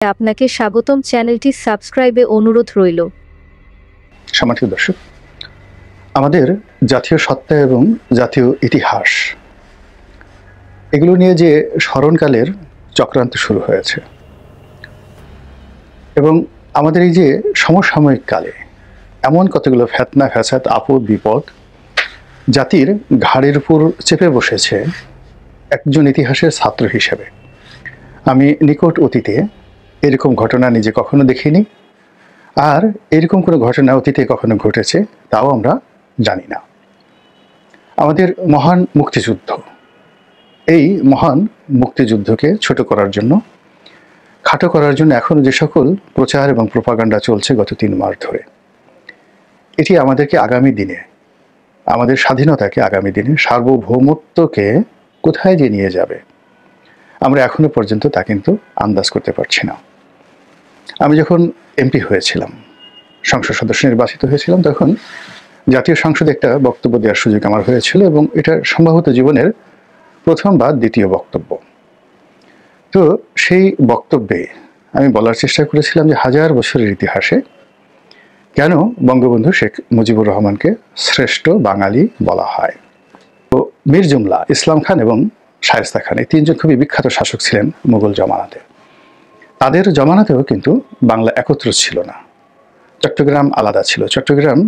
আপনাকে স্বাগতম। চ্যানেলটি সাবস্ক্রাইবে অনুরোধ রইল। সম্মানিত দর্শক, আমাদের জাতীয় সত্তা এবং জাতীয় ইতিহাস এগুলো নিয়ে যে স্মরণকালের চক্রান্ত শুরু হয়েছে এবং আমাদের এই যে সমসাময়িক কালে এমন কতগুলো ফেতনা ফ্যাসাদ আপদ বিপদ জাতির ঘাড়ের উপর চেপে বসেছে, একজন ইতিহাসের ছাত্র হিসেবে আমি নিকট অতীতে এরকম ঘটনা নিজে কখনো দেখিনি, আর এরকম কোনো ঘটনা অতীতে কখনো ঘটেছে তাও আমরা জানি না। আমাদের মহান মুক্তিযুদ্ধ, এই মহান মুক্তিযুদ্ধকে ছোট করার জন্য, খাটো করার জন্য এখনও যে সকল প্রচার এবং প্রোপাগান্ডা চলছে গত 3 মাস ধরে, এটি আমাদেরকে আগামী দিনে, আমাদের স্বাধীনতাকে আগামী দিনে, সার্বভৌমত্বকে কোথায় যে নিয়ে যাবে আমরা এখনো পর্যন্ত তা কিন্তু আন্দাজ করতে পারছি না। আমি যখন এমপি হয়েছিলাম, সংসদ সদস্য নির্বাচিত হয়েছিলাম, তখন জাতীয় সংসদে একটা বক্তব্য দেওয়ার সুযোগ আমার হয়েছিল এবং এটা সম্ভবত জীবনের প্রথম বা দ্বিতীয় বক্তব্য। তো সেই বক্তব্যে আমি বলার চেষ্টা করেছিলাম যে 1000 বছরের ইতিহাসে কেন বঙ্গবন্ধু শেখ মুজিবুর রহমানকে শ্রেষ্ঠ বাঙালি বলা হয়। তো মীর জুমলা, ইসলাম খান এবং শায়েস্তা খান, এই 3 জন খুবই বিখ্যাত শাসক ছিলেন মুঘল জমানাতে। তাদের জমানাতেও কিন্তু বাংলা একত্র ছিল না, চট্টগ্রাম আলাদা ছিল। চট্টগ্রাম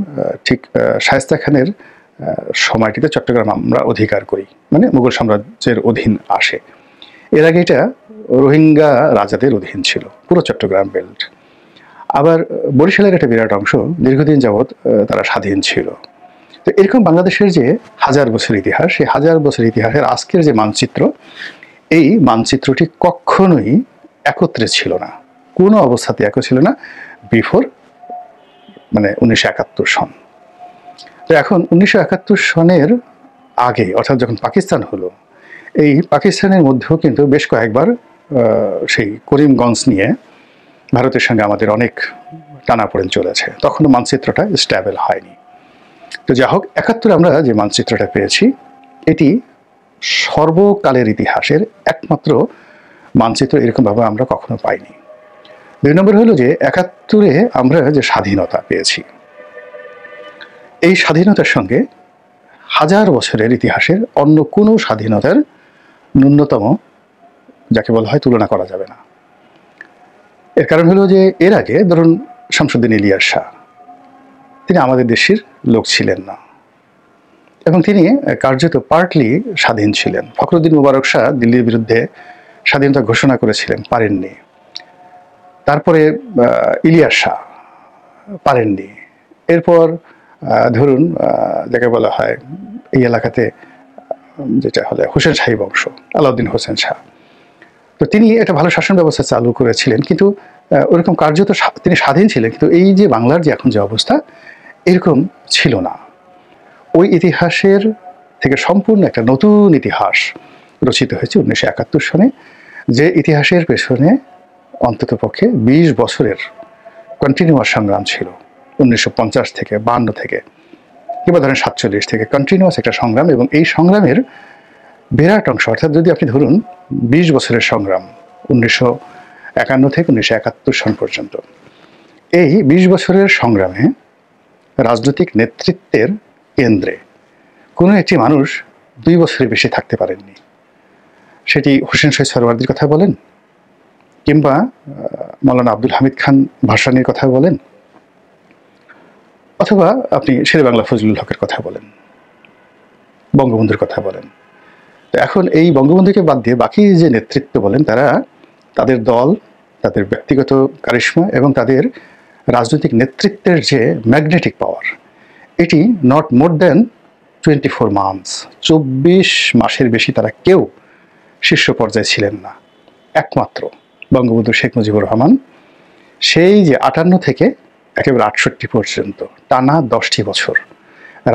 ঠিক শায়েস্তা খানের সময়টিতে চট্টগ্রাম আমরা অধিকার করি, মানে মুঘল সাম্রাজ্যের অধীন আসে। এর আগে এটা রোহিঙ্গা রাজাদের অধীন ছিল, পুরো চট্টগ্রাম বেল্ট। আবার বরিশালের একটা বিরাট অংশ দীর্ঘদিন যাবৎ তারা স্বাধীন ছিল। তো এরকম বাংলাদেশের যে 1000 বছর ইতিহাস, সেই 1000 বছর ইতিহাসের আজকের যে মানচিত্র, এই মানচিত্রটি কখনোই একত্রে ছিল না, কোনো অবস্থাতে এক ছিল না বিফোর 1971 সন। তো এখন 1971 সনের আগে, অর্থাৎ যখন পাকিস্তান হলো, এই পাকিস্তানের মধ্যেও কিন্তু বেশ কয়েকবার সেই করিমগঞ্জ নিয়ে ভারতের সঙ্গে আমাদের অনেক টানাপোড়েন চলেছে, তখনও মানচিত্রটা স্ট্যাবল হয়নি। তো যা হোক, 71 আমরা যে মানচিত্রটা পেয়েছি, এটি সর্বকালের ইতিহাসের একমাত্র মানচিত্র, এরকমভাবে আমরা কখনো পাইনি। 2 নম্বর হলো যে 71-এ আমরা যে স্বাধীনতা পেয়েছি, এই স্বাধীনতার সঙ্গে 1000 বছরের ইতিহাসের অন্য কোনো স্বাধীনতার ন্যূনতম, যাকে বলা হয়, তুলনা করা যাবে না। এর কারণ হলো যে এর আগে ধরুন শামসুদ্দিন ইলিয়াস শাহ, তিনি আমাদের দেশের লোক ছিলেন না এবং তিনি কার্যত পার্টলি স্বাধীন ছিলেন। ফখরুদ্দিন মুবারক শাহ দিল্লির বিরুদ্ধে স্বাধীনতা ঘোষণা করেছিলেন, পারেননি। তারপরে ইলিয়াস শাহ পারেননি। এরপর ধরুন যাকে বলা হয় এই এলাকাতে যেটা হলো হোসেন শাহী বংশ, আলাউদ্দিন হোসেন শাহ, তো তিনি একটা ভালো শাসন ব্যবস্থা চালু করেছিলেন, কিন্তু ওরকম কার্যত তিনি স্বাধীন ছিলেন, কিন্তু এই যে বাংলার যে এখন যে অবস্থা, এরকম ছিল না। ওই ইতিহাসের থেকে সম্পূর্ণ একটা নতুন ইতিহাস রচিত হয়েছে 1971 সনে, যে ইতিহাসের পেছনে অন্ততপক্ষে 20 বছরের কন্টিনিউয়াস সংগ্রাম ছিল। 1950 থেকে 52 থেকে কিংবা ধরেন 47 থেকে কন্টিনিউয়াস একটা সংগ্রাম, এবং এই সংগ্রামের বিরাট অংশ, অর্থাৎ যদি আপনি ধরুন 20 বছরের সংগ্রাম 1951 থেকে 1971 সন পর্যন্ত, এই 20 বছরের সংগ্রামে রাজনৈতিক নেতৃত্বের কেন্দ্রে কোনো একটি মানুষ 2 বছরের বেশি থাকতে পারেননি। সেটি হোসেন শহীদ সোহরাওয়ার্দীর কথা বলেন, কিংবা মৌলানা আব্দুল হামিদ খান ভাসানীর কথা বলেন, অথবা আপনি শেরে বাংলা ফজলুল হকের কথা বলেন, বঙ্গবন্ধুর কথা বলেন। তো এখন এই বঙ্গবন্ধুকে বাদ দিয়ে বাকি যে নেতৃত্ব বলেন, তারা তাদের দল, তাদের ব্যক্তিগত কারিশমা এবং তাদের রাজনৈতিক নেতৃত্বের যে ম্যাগনেটিক পাওয়ার, এটি নট মোর দ্যান 24 মান্থস, 24 মাসের বেশি তারা কেউ শীর্ষ পর্যায়ে ছিলেন না। একমাত্র বঙ্গবন্ধু শেখ মুজিবুর রহমান, সেই যে 58 থেকে একেবারে 68 পর্যন্ত টানা 10টি বছর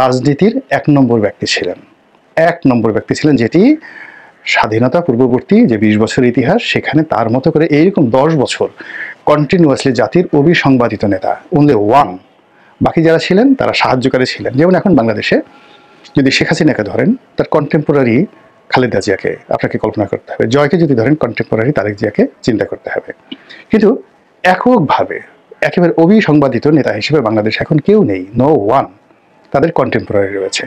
রাজনীতির 1 নম্বর ব্যক্তি ছিলেন। 1 নম্বর ব্যক্তি ছিলেন, যেটি স্বাধীনতা পূর্ববর্তী যে 20 বছরের ইতিহাস, সেখানে তার মতো করে এইরকম 10 বছর কন্টিনিউয়াসলি জাতির অবিসংবাদিত নেতা, ওনলি ওয়ান। বাকি যারা ছিলেন তারা সাহায্যকারী ছিলেন। যেমন এখন বাংলাদেশে যদি শেখ হাসিনাকে ধরেন, তার কন্টেম্পোরারি খালেদা জিয়াকে আপনাকে কল্পনা করতে হবে। জয়কে যদি ধরেন, কন্টেম্পোরারি তারেক জিয়াকে চিন্তা করতে হবে। কিন্তু এককভাবে একেবারে অবিসংবাদিত নেতা হিসেবে বাংলাদেশে এখন কেউ নেই, নো ওয়ান। তাদের কন্টেম্পোরারি রয়েছে,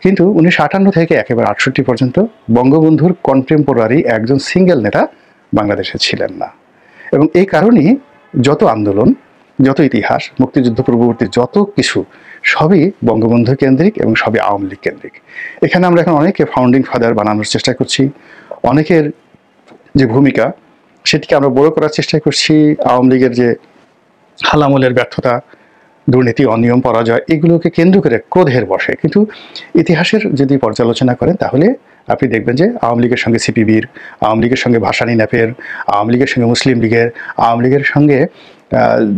কিন্তু 1958 থেকে একেবারে 68 পর্যন্ত বঙ্গবন্ধুর কন্টেম্পোরারি একজন সিঙ্গেল নেতা বাংলাদেশে ছিলেন না। এবং এই কারণেই যত আন্দোলন, যত ইতিহাস, মুক্তিযুদ্ধ পূর্ববর্তী যত কিছু সবই বঙ্গবন্ধু কেন্দ্রিক এবং সবই আওয়ামী লীগ কেন্দ্রিক। এখানে আমরা এখন অনেকে ফাউন্ডিং ফাদার বানানোর চেষ্টা করছি, অনেকের যে ভূমিকা সেটিকে আমরা বড় করার চেষ্টা করছি, আওয়ামী লীগের যে হালামলের ব্যর্থতা, দুর্নীতি, অনিয়ম, পরাজয়, এগুলোকে কেন্দ্র করে ক্রোধের বসে। কিন্তু ইতিহাসের যদি পর্যালোচনা করেন তাহলে আপনি দেখবেন যে আওয়ামী লীগের সঙ্গে সিপিবির, আওয়ামী লীগের সঙ্গে ভাসানী ন্যাপের, আওয়ামী লীগের সঙ্গে মুসলিম লীগের, আওয়ামী লীগের সঙ্গে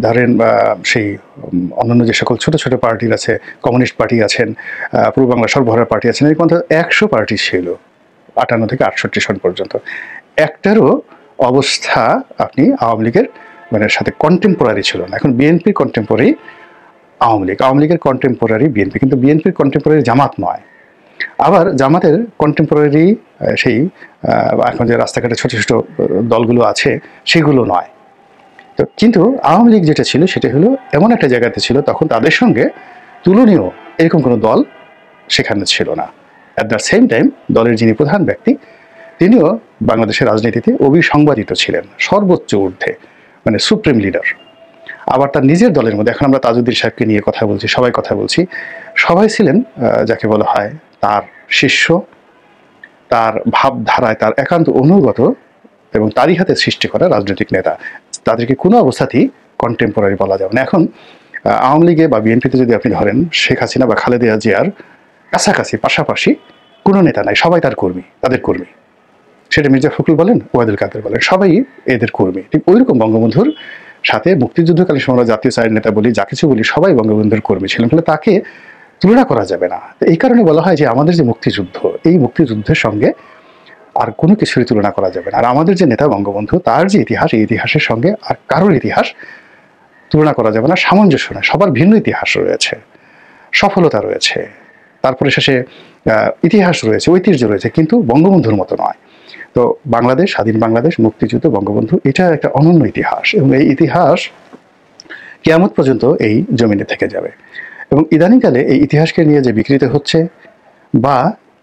ধরেন সেই অন্যান্য যে সকল ছোট ছোট পার্টি আছে, কমিউনিস্ট পার্টি আছেন, পূর্ব বাংলা সর্বহারা পার্টি আছেন, এরকম 100 পার্টি ছিল 58 থেকে 68 সন পর্যন্ত। একটারও অবস্থা আপনি আওয়ামী লীগের মানে সাথে কন্টেম্পোরারি ছিল না। এখন বিএনপির কন্টেম্পোরারি আওয়ামী লীগ, আওয়ামী লীগের কন্টেম্পোরারি বিএনপি, কিন্তু বিএনপির কন্টেম্পোরারি জামাত নয়। আবার জামাতের কন্টেম্পোরারি সেই এখন যে রাস্তাঘাটে ছোট ছোট দলগুলো আছে সেগুলো নয়। তো কিন্তু আওয়ামী লীগ যেটা ছিল সেটা হলো এমন একটা জায়গাতে ছিল, তখন তাদের সঙ্গে তুলনীয় এরকম কোনো দল সেখানে ছিল না। অ্যাট দ্য সেম টাইম দলের যিনি প্রধান ব্যক্তি তিনিও বাংলাদেশের রাজনীতিতে অবিসংবাদিত ছিলেন, সর্বোচ্চ ঊর্ধ্বে, মানে সুপ্রিম লিডার। আবার তার নিজের দলের মধ্যে, এখন আমরা তাজউদ্দিন সাহেবকে নিয়ে কথা বলছি, সবাই কথা বলছি, সবাই ছিলেন যাকে বলা হয় তার শিষ্য, তার ভাবধারায় তার একান্ত অনুগত এবং তারই হাতে সৃষ্টি করা রাজনৈতিক নেতা। তাদেরকে কোনো অবস্থাতেই কন্টেম্পোরারি বলা যাবে না। এখন আওয়ামী লীগে বা বিএনপিতে যদি আপনি ধরেন শেখ হাসিনা বা খালেদা জিয়ার কাছাকাছি পাশাপাশি কোনো নেতা নাই, সবাই তার কর্মী, তাদের কর্মী। সেটা মির্জা ফখরুল বলেন, ওয়াদুল কাদের বলেন, সবাই এদের কর্মী। ঠিক ওইরকম বঙ্গবন্ধুর সাথে মুক্তিযুদ্ধকালীন সময় জাতীয় চায়ের নেতা বলি, যা কিছু বলি, সবাই বঙ্গবন্ধুর কর্মী ছিলেন, ফলে তাকে তুলনা করা যাবে না। এই কারণে বলা হয় যে আমাদের যে মুক্তিযুদ্ধ, এই মুক্তিযুদ্ধের সঙ্গে আর কোনো কিছুরই তুলনা করা যাবে না। আর আমাদের যে নেতা বঙ্গবন্ধু, তার যে ইতিহাস, এই ইতিহাসের সঙ্গে আর কারোর ইতিহাস তুলনা করা যাবে না, সামঞ্জস্য নয়। সবার ভিন্ন ইতিহাস রয়েছে, সফলতা রয়েছে, তারপরে শেষে ইতিহাস রয়েছে, ঐতিহ্য রয়েছে, কিন্তু বঙ্গবন্ধুর মতো নয়। তো বাংলাদেশ, স্বাধীন বাংলাদেশ, মুক্তিযুদ্ধ, বঙ্গবন্ধু, এটা একটা অনন্য ইতিহাস এবং এই ইতিহাস কিয়ামত পর্যন্ত এই জমিনে থেকে যাবে। এবং ইদানিংকালে এই ইতিহাসকে নিয়ে যে বিকৃত হচ্ছে বা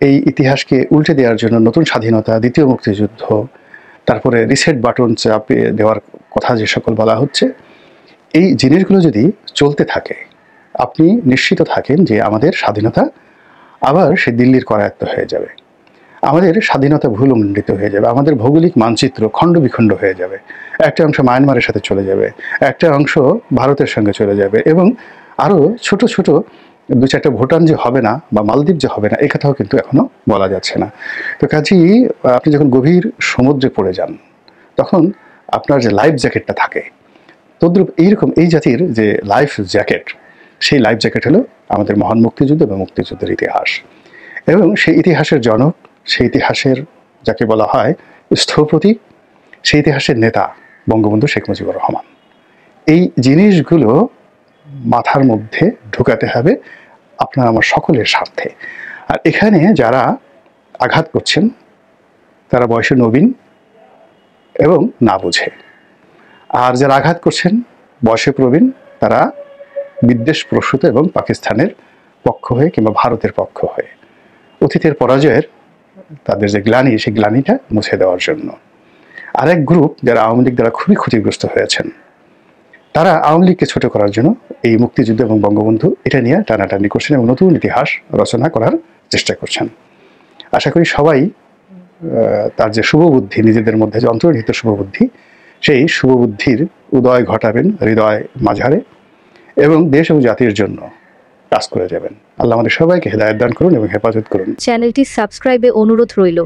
এই ইতিহাসকে উল্টে দেওয়ার জন্য নতুন স্বাধীনতা, দ্বিতীয় মুক্তিযুদ্ধ, তারপরে রিসেট বাটন চাপিয়ে দেওয়ার কথা যে সকল বলা হচ্ছে, এই জিনিসগুলো যদি চলতে থাকে, আপনি নিশ্চিত থাকেন যে আমাদের স্বাধীনতা আবার সে দিল্লির করায়ত্ত হয়ে যাবে, আমাদের স্বাধীনতা ভুলমণ্ডিত হয়ে যাবে, আমাদের ভৌগোলিক মানচিত্র খণ্ড বিখণ্ড হয়ে যাবে, একটা অংশ মায়ানমারের সাথে চলে যাবে, একটা অংশ ভারতের সঙ্গে চলে যাবে, এবং আরও ছোট ছোট 2-4টা ভুটান যে হবে না বা মালদ্বীপ যে হবে না, এই কথাও কিন্তু এখনো বলা যাচ্ছে না। তো কাজেই আপনি যখন গভীর সমুদ্রে পড়ে যান, তখন আপনার যে লাইফ জ্যাকেটটা থাকে, তদ্রূপ এইরকম এই জাতির যে লাইফ জ্যাকেট, সেই লাইফ জ্যাকেট হলো আমাদের মহান মুক্তিযুদ্ধ এবং মুক্তিযুদ্ধের ইতিহাস। এবং সেই ইতিহাসের জনক, সেই ইতিহাসের যাকে বলা হয় স্থপতি, সেই ইতিহাসের নেতা বঙ্গবন্ধু শেখ মুজিবুর রহমান। এই জিনিসগুলো মাথার মধ্যে ঢুকাতে হবে আপনার আমার সকলের স্বার্থে। আর এখানে যারা আঘাত করছেন তারা বয়সে নবীন এবং না বুঝে, আর যারা আঘাত করছেন বয়সে প্রবীণ, তারা বিদ্বেষ প্রসূত এবং পাকিস্তানের পক্ষ হয়ে কিংবা ভারতের পক্ষ হয়ে অতীতের পরাজয়ের তাদের যে গ্লানি, সেই গ্লানিটা মুছে দেওয়ার জন্য। আরেক গ্রুপ যারা আওয়ামী লীগ দ্বারা খুবই ক্ষতিগ্রস্ত হয়েছেন, তারা আওয়ামী লীগকে ছোট করার জন্য এই মুক্তিযুদ্ধ এবং বঙ্গবন্ধু এটা নিয়ে টানাটানি করছেন এবং নতুন ইতিহাস রচনা করার চেষ্টা করছেন। আশা করি সবাই তার যে শুভবুদ্ধি, নিজেদের মধ্যে যে অন্তর্নিহিত শুভবুদ্ধি, সেই শুভবুদ্ধির উদয় ঘটাবেন হৃদয় মাঝারে এবং দেশ ও জাতির জন্য কাজ করে যাবেন। আল্লাহ আমাদের সবাইকে হেদায়েত দান করুন এবং হেফাজত করুন। চ্যানেলটি সাবস্ক্রাইবে অনুরোধ রইল।